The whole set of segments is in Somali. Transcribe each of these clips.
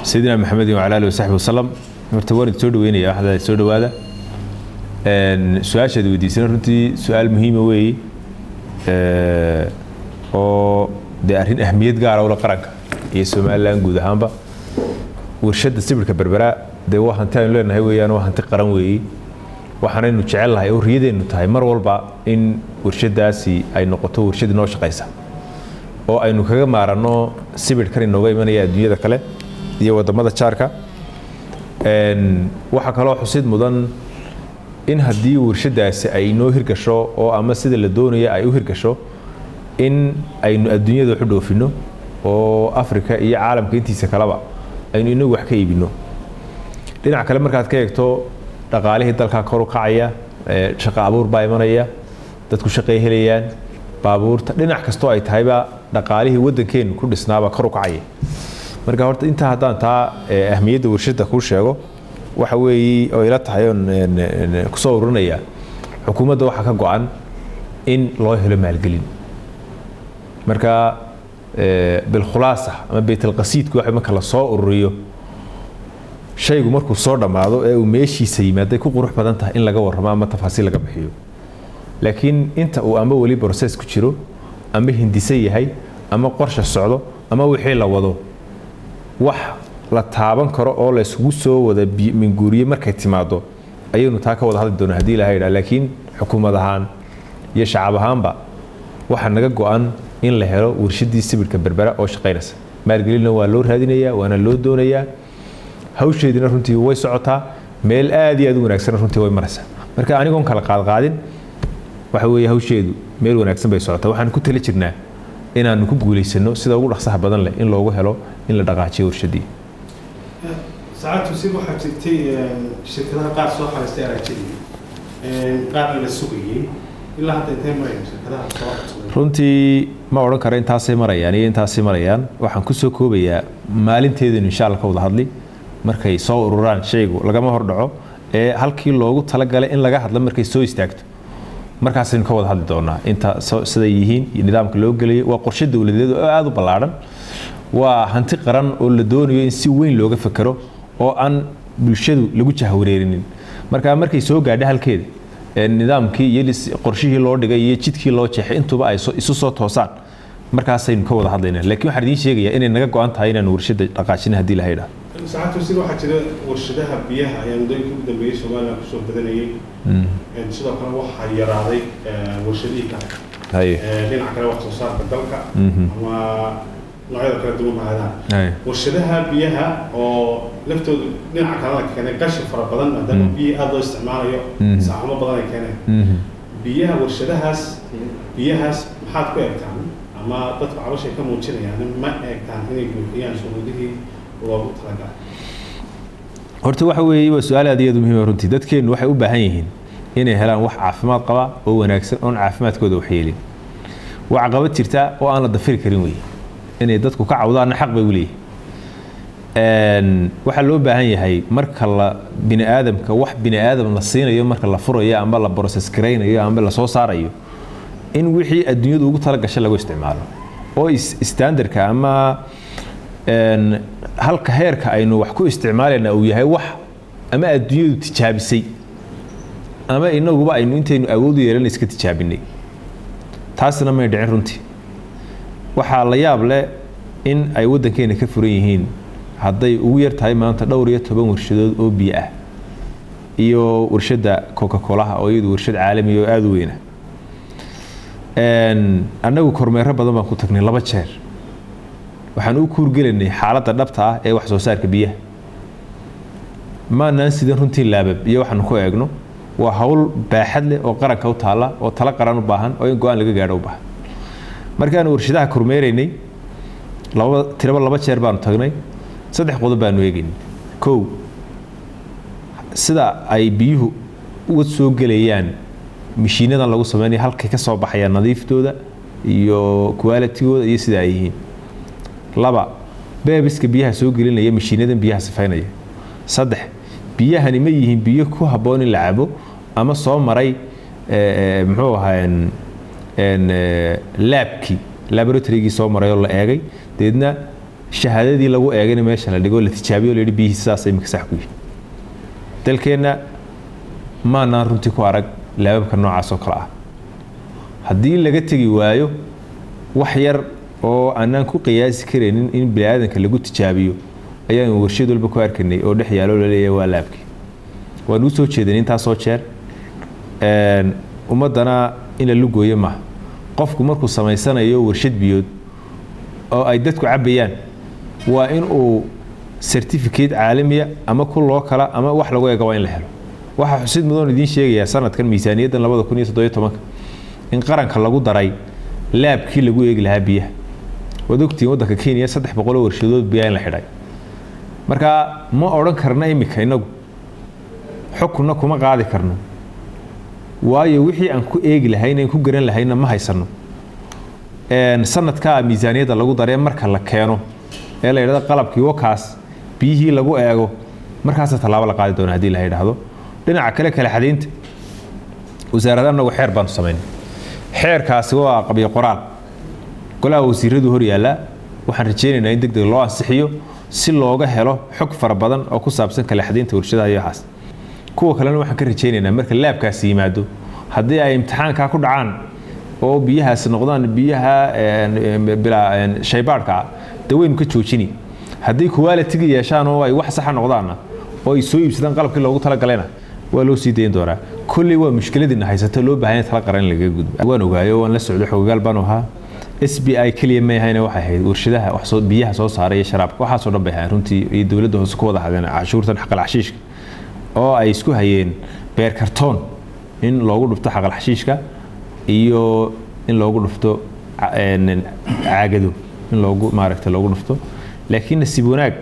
سيدنا محمد وعلى آله وصحبه وسلم مرتبون تسودوين يا أحد تسودو هذا سؤال شديد وديسنا رنتي سؤال مهم وي أو ده أرين أهمية جارة ولا قرنك يسمع لنا جود هامبا ورشد السبب كبربراء ده واحد تاني لنا هو أنا واحد تقرن وي وحنا نجعل لها يريد إنه تهاي مر والبا إن ورشد داسي أي نقطة ورشد نوش قيسة أو أي نكجة معرنو سبب كرين نوعي من الدنيا ذكله دي ودمادة شاركة وحكى له حسيد مدن إن هدي ورشد داسي أي نوهر كشوا أو أما سيد الدنيا أي وهر كشوا إن أي الدنيا ذو حدو فينه أو أفريقيا أي عالم كنتي سكالبا أي إنه وحكي بينه لأن على كلام مركز كيكتو dhaqaalihii dalka kor u kacaya shaqo abuur baa imanaya dadku shaqay helayaan baabuurta dhinac kasto ay tahayba dhaqaalihii wadankeenu ku dhisnaaba kor u kacaya marka horta inta hadaan taa ahmiyada warshada ku sheego waxa weey oo ila tahay ku soo ururinaya xukuumadda waxa ka go'an in loo helo maalgelin marka bil khulaasa ama baytul qasiidku waxa marka la soo ururiyo shaygu markuu soo dhamaado ee uu meeshiisa yimaaday ku qurux badan tahay in laga warramo ama tafaasiil laga bixiyo laakiin inta uu ama wali process ku jiro ama hindise yahay ama qorshe socdo ama wixii la wado wax la taaban karo oo la isugu soo wada min guuriye markay timaado ayaynu taa ka wada hadli doonaa hadii ilaahay yiraahdo laakiin xukuumad ahaan iyo shacab ahaanba waxa naga go'an in la helo warshadii sibirka berbera oo shaqeynaysa maalgelinna waa loo raadinayaa waana loo doonayaa hawsheedina runtii way socotaa meel aad iyo aad u wanaagsan runtii way maraysaa marka anigoon kala qaadin waxa weeye hawsheedu meel wanaagsan bay socotaa waxaan ku tali jirnaa inaan ku guuleysano sida ugu dhaqsaha badan leh in loogu helo in la dhaqaajiyo warshadii saacadu si waxa jirtay shirkadaha qaar soo xariistay aragtidii qaar la sugayay ilaa hadda intee marayaan shirkadaha soo runtii ma oran karo intaasay marayaan waxaan ku soo koobayaa maalinteedii insha Allah ka wada hadli markay soo ururaan shaygu lagama hor dhaco ee halkii loogu tala galay in laga hadlo markay soo istaagto markaas in ka wada hadli doonaa inta sida yihiin nidaamka loo galay waa qorshe dawladeed oo aad u ballaaran waa hanti qaran oo la doonayo in si weyn looga fakaro oo aan bulshadu lagu jahwareerinin markay soo gaadhay halkeeda nidaamkii iyo qorshihii loo dhigay iyo jidkii loo jeexay intuba ay isu soo toosaan markaasaynu ka wada hadlaynaa laakiin waxaan idiin sheegayaa inay naga go'an tahay inaan warshada dhaqaajin hadii la hayraa saacadu si waxa jira warshadaha biyaha ayaan doonka u dambeeyay Soomaaliya ku soo badanayay sidoo kale waxa yaraaday warshadii kale dhinaca kale wax soo saarka dalka ama noocyada kala duwan maadaan warshadaha biyaha oo laftooda dhinaca kale la keenay qashin fara badan maadaama biyo aad loo isticmaalayo saacado badan ay keeneen biyaha warshadahaas maxaad ku eegtaan ama dadka cabashay ka muujinayaan ma eegtaan inay buuxiyaan shuruudihii loogu talagalay horta waxa weeye waa su'aal aad iyo aad muhiim ah runtii dadkeenu waxay u baahan yihiin inay helaan wax caafimaad qaba oo wanaagsan oo caafimaadkooda wax yeelin wax qabad jirta oo aan la dafiri karin weey inay dadku ka cawdaan xaq bay u leeyihiin waxa loo baahan yahay marka la bini aadamka wax bini aadam la siinayo marka la furayo ama la process gareynayo ama la soo saarayo in wixii adduunyadu ugu tala gashay lagu isticmaalo oo standardka ama halka heerka aynu wax ku isticmaalayna uu yahay wax ama adduunyadu tijaabisay ama inaguba aynu intaynu awood u yeelan iska tijaabinay taasna ma dhicin runtii waxa la yaab leh in ay wadankeena ka furan yihiin hadday ugu yar tahay maanta dhowr iyo 10 warshadood oo biyo ah iyo warshada Coca-Cola oo iyadu warshad caalami oo aad u weyn anagu kormeero badan baan ku tagnay 2 jeer waxaan u kuurgelinay xaaladda dhabta ah ee wax soo saarka biyaha maana sidii runtii laabab iyo waxaan ku eegno waa hawl baaxad leh oo qaranka u taala oo tala qaran u baahan oo in go'aan laga gaadho u baahan markaan warshadaha kormeereynay 2 jeer baan tagnay 3 qodob baan eegaynay kow sida ay biyuhu uga soo galayaan mishiinadan lagu sameeyay halkay ka soo baxayaan nadiiftooda iyo quality-gooda iyo sida ay yihiin laba beebiska biyaha soo gelinaya mishiinadan biyaha sifaynaya saddex biyahani ma yihiin biyo ku haboon in la cabo ama soo maray muxuu ahaan laabki laboratory-gii soo maray oo la eegay deedna shahaadadii lagu eegay meesha la dhigo la tijaabiyo la yidhi biyihiisaas ay sax ku yihiin dalkeena maana runtii ku arag laababka noocaas oo kala ah haddii laga tagi waayo wax yar oo aanan ku qiyaasi kareenin in bini'aadanka lagu tijaabiyo ayaan warshad walba ku arkanay oo dhex yaalo la leeyahay waa laabkii waan u soo jeedin intaas oo jeer ummadana in la lugooyo ma qofku markuu samaysanayo warshad biyood oo ay dadku cabayaan waa in uu certificate caalamiya ama ku loo kala ama wax lagu eego in la helo waxa xusid mudan idin sheegaya sanadkan miisaaniyaddan 2017 in qaranka lagu daray laabkii lagu eegi lahaa biyaha wadogtiin wadanka Kenya 300 warshadood biyaha la xidhay marka ma oran karna imika inagu xukunna kuma qaadi karno waayo wixii aan ku eegi lahayn ku garan lahayna ma haysano sanadka miisaaniyadda lagu daray marka la keeno ee la yiraahdo qalabkii wakaas biyihii lagu eego markaas talaabo la qaadi doona hadii la yiraahdo dhinaca kale kala xadeynta wasaaradda anagu xeer baan sameynay xeerkaasi waa qabiyo qoraal golaha wasiiradu hor yaala waxaan rajaynaynaa in degdeg loo ansixiyo si looga helo xog fara badan oo ku saabsan kala xadeynta warshadaha iyo waxaas kuwa kalena waxaan ka rajaynaynaa marka laabkaasi yimaado haddii ay imtixaanka ku dhacaan oo biyahaas noqdaan biyaha bila shaybaadka daweyn ka joojini haddii quality yeeshaan oo ay wax sax noqdaan oo ay soo iibsadaan qalabkii loogu tala galayna waa loo sii deyn doonaa kulli waa mushkiladina haysato loo baahan yahay tala qaran laga gudbo waan ogaayo waan la socdo xogaal baan ahaa SBI kaliya ma yahay waxa ahayd warshadaha wax soo biyaha soo saaray sharaabka waxa soo dhanbay runtii iyo dawladda hoos ku wada hadeen cashuurtan xaqal xashiishka oo ay isku hayeen beer kartoon in loogu dhufto xaqal xashiishka iyo in loogu dhufto caagado in loogu maaragtay loogu dhufto laakiin nasiib wanaag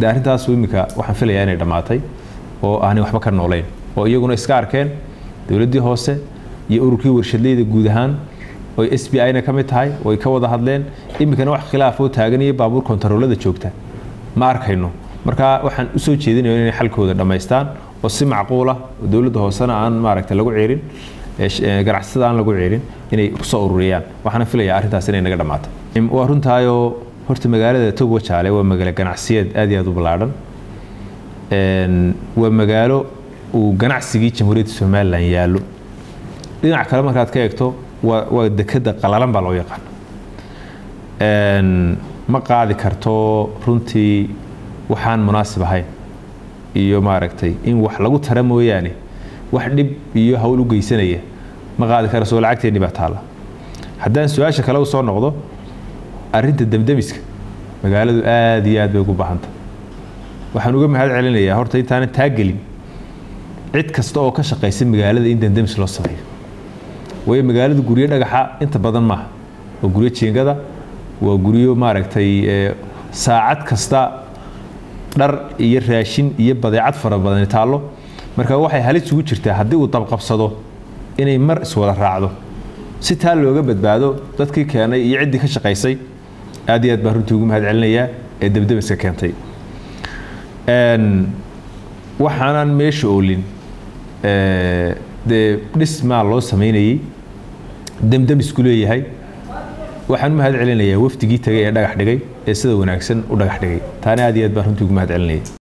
daarintaas imika waxaan filayaa inay dhamaatay oo aanay waxba ka nooleyn oo iyaguna iska arkeen dawladdii hoose iyo ururkii warshadleyda guud ahaan oo SBI-na ka mid tahay oo ay ka wada hadleen imikana wax khilaaf oo taagan iyo baabuur kontaroolada joogta ma arkayno marka waxaan u soo jeedinayaa inay xalkooda dhameystaan oo si macquul ah dawladda hoosena aan maaragtay lagu ciirin ganacsatada aan lagu ciirin inay ku soo ururiyaan waxaan filayaa arrintaas inay naga dhamaato waa runtaayo horta magaalada Togwa Jaale waa magaalo ganacsiyeed aad iyo aad u ballaaran waa magaalo uu ganacsigii Jamhuuriyadda Soomaaliland yaalo dhinaca kale markaad ka eegto waa dekada qalalan baa loo yaqaan ma qaadi karto runtii waxaan munaasib ahayn iyo maaragtay in wax lagu tara mooyaane wax dhib iyo hawl u geysanaya ma qaadi karo soo lacagteeni baa taala haddaan su'aasha kale u soo noqdo arrinta damdamiska magaaladu aad iyo aad bay ugu baahanta waxaan uga mahad celinayaa horta intaan taagelin cid kasta oo ka shaqeysa magaalada in damdamis loo sameeyo way magaaladu guriyo dhagaxa inta badan ma oo guriyo jeengada waa guriyo maaragtay saacad kasta dhar iyo raashin iyo badeecad fara badan taalo marka waxay halis ugu jirtaa haddii uu dab qabsado inay mar iswada raacdo si taa looga badbaado dadkii keenay iyo ciddii ka shaqeysay aad iyo aad baan runtii ugu mahad celinayaa ee dabdamiska keentay waxaanan meesha oolin dhismaa loo sameynayay damdamisku leeyahay waxaan mahad celinayaa wafdigii tagay ee dhagax dhigay ee sida wanaagsan u dhagax dhigay taana aad iyo aad baan runtii ugu mahad celinayay